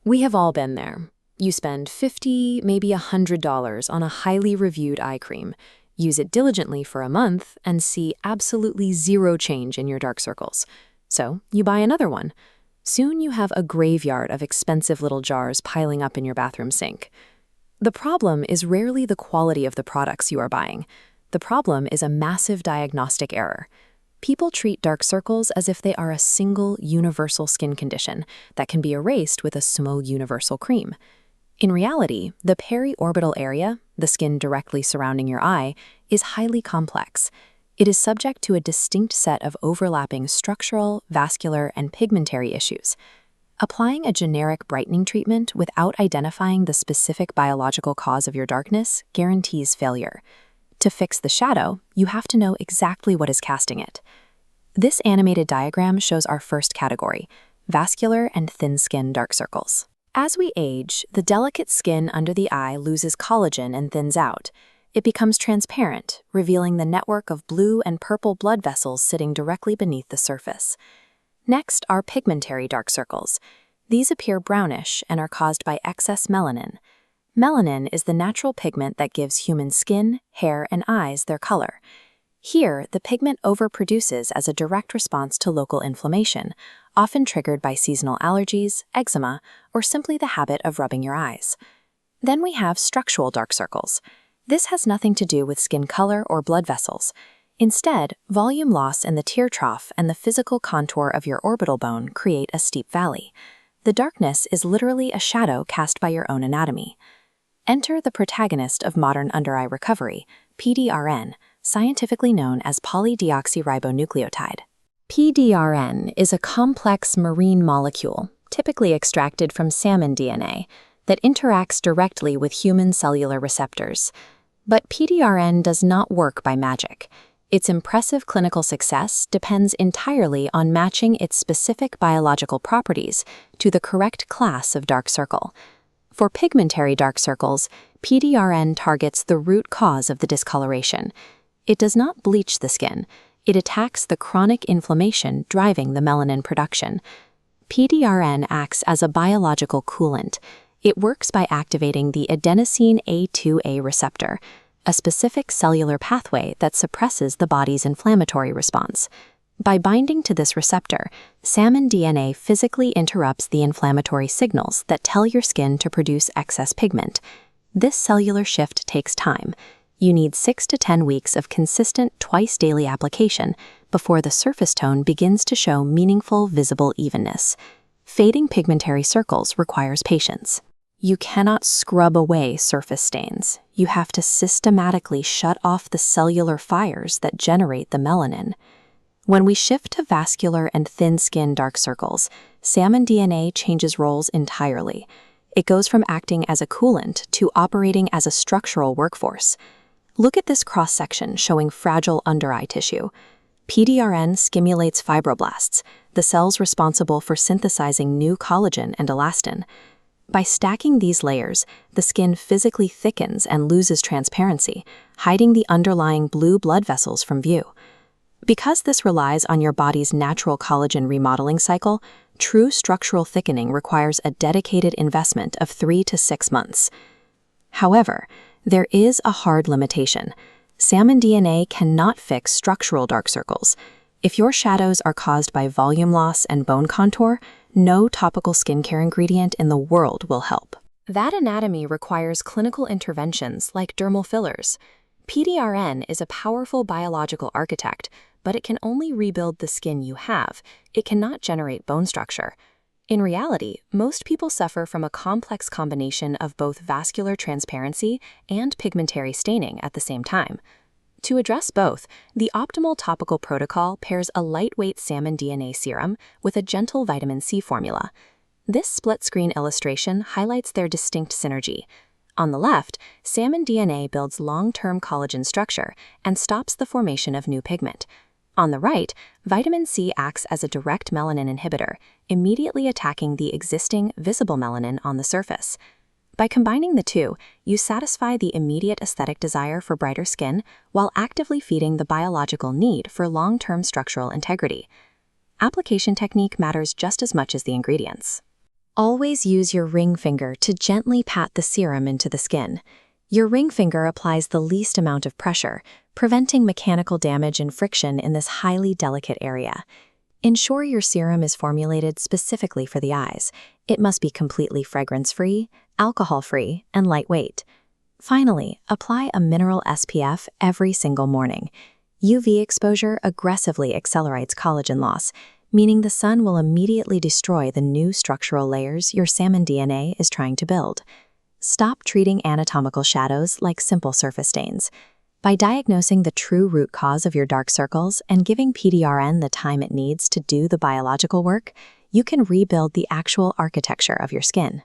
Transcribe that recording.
We have all been there. You spend $50, maybe $100 on a highly reviewed eye cream, use it diligently for a month, and see absolutely zero change in your dark circles. So you buy another one. Soon you have a graveyard of expensive little jars piling up in your bathroom sink. The problem is rarely the quality of the products you are buying. The problem is a massive diagnostic error. People treat dark circles as if they are a single universal skin condition that can be erased with a small universal cream. In reality, the periorbital area, the skin directly surrounding your eye, is highly complex. It is subject to a distinct set of overlapping structural, vascular, and pigmentary issues. Applying a generic brightening treatment without identifying the specific biological cause of your darkness guarantees failure. To fix the shadow, you have to know exactly what is casting it. This animated diagram shows our first category, vascular and thin-skin dark circles. As we age, the delicate skin under the eye loses collagen and thins out. It becomes transparent, revealing the network of blue and purple blood vessels sitting directly beneath the surface. Next are pigmentary dark circles. These appear brownish and are caused by excess melanin. Melanin is the natural pigment that gives human skin, hair, and eyes their color. Here, the pigment overproduces as a direct response to local inflammation, often triggered by seasonal allergies, eczema, or simply the habit of rubbing your eyes. Then we have structural dark circles. This has nothing to do with skin color or blood vessels. Instead, volume loss in the tear trough and the physical contour of your orbital bone create a steep valley. The darkness is literally a shadow cast by your own anatomy. Enter the protagonist of modern under-eye recovery, PDRN, scientifically known as Polydeoxyribonucleotide. PDRN is a complex marine molecule, typically extracted from salmon DNA, that interacts directly with human cellular receptors. But PDRN does not work by magic. Its impressive clinical success depends entirely on matching its specific biological properties to the correct class of dark circle. For pigmentary dark circles, PDRN targets the root cause of the discoloration. It does not bleach the skin. It attacks the chronic inflammation driving the melanin production. PDRN acts as a biological coolant. It works by activating the adenosine A2A receptor, a specific cellular pathway that suppresses the body's inflammatory response. By binding to this receptor, salmon DNA physically interrupts the inflammatory signals that tell your skin to produce excess pigment. This cellular shift takes time. You need 6 to 10 weeks of consistent twice-daily application before the surface tone begins to show meaningful visible evenness. Fading pigmentary circles requires patience. You cannot scrub away surface stains. You have to systematically shut off the cellular fires that generate the melanin. When we shift to vascular and thin-skin dark circles, salmon DNA changes roles entirely. It goes from acting as a coolant to operating as a structural workforce. Look at this cross-section showing fragile under-eye tissue. PDRN stimulates fibroblasts, the cells responsible for synthesizing new collagen and elastin. By stacking these layers, the skin physically thickens and loses transparency, hiding the underlying blue blood vessels from view. Because this relies on your body's natural collagen remodeling cycle, true structural thickening requires a dedicated investment of 3 to 6 months. However, there is a hard limitation. Salmon DNA cannot fix structural dark circles. If your shadows are caused by volume loss and bone contour, no topical skincare ingredient in the world will help. That anatomy requires clinical interventions like dermal fillers. PDRN is a powerful biological architect, but it can only rebuild the skin you have. It cannot generate bone structure. In reality, most people suffer from a complex combination of both vascular transparency and pigmentary staining at the same time. To address both, the optimal topical protocol pairs a lightweight salmon DNA serum with a gentle vitamin C formula. This split-screen illustration highlights their distinct synergy. On the left, salmon DNA builds long-term collagen structure and stops the formation of new pigment. On the right, vitamin C acts as a direct melanin inhibitor, immediately attacking the existing visible melanin on the surface. By combining the two, you satisfy the immediate aesthetic desire for brighter skin while actively feeding the biological need for long-term structural integrity. Application technique matters just as much as the ingredients. Always use your ring finger to gently pat the serum into the skin. Your ring finger applies the least amount of pressure, preventing mechanical damage and friction in this highly delicate area. Ensure your serum is formulated specifically for the eyes. It must be completely fragrance-free, alcohol-free, and lightweight. Finally, apply a mineral SPF every single morning. UV exposure aggressively accelerates collagen loss, meaning the sun will immediately destroy the new structural layers your salmon DNA is trying to build. Stop treating anatomical shadows like simple surface stains. By diagnosing the true root cause of your dark circles and giving PDRN the time it needs to do the biological work, you can rebuild the actual architecture of your skin.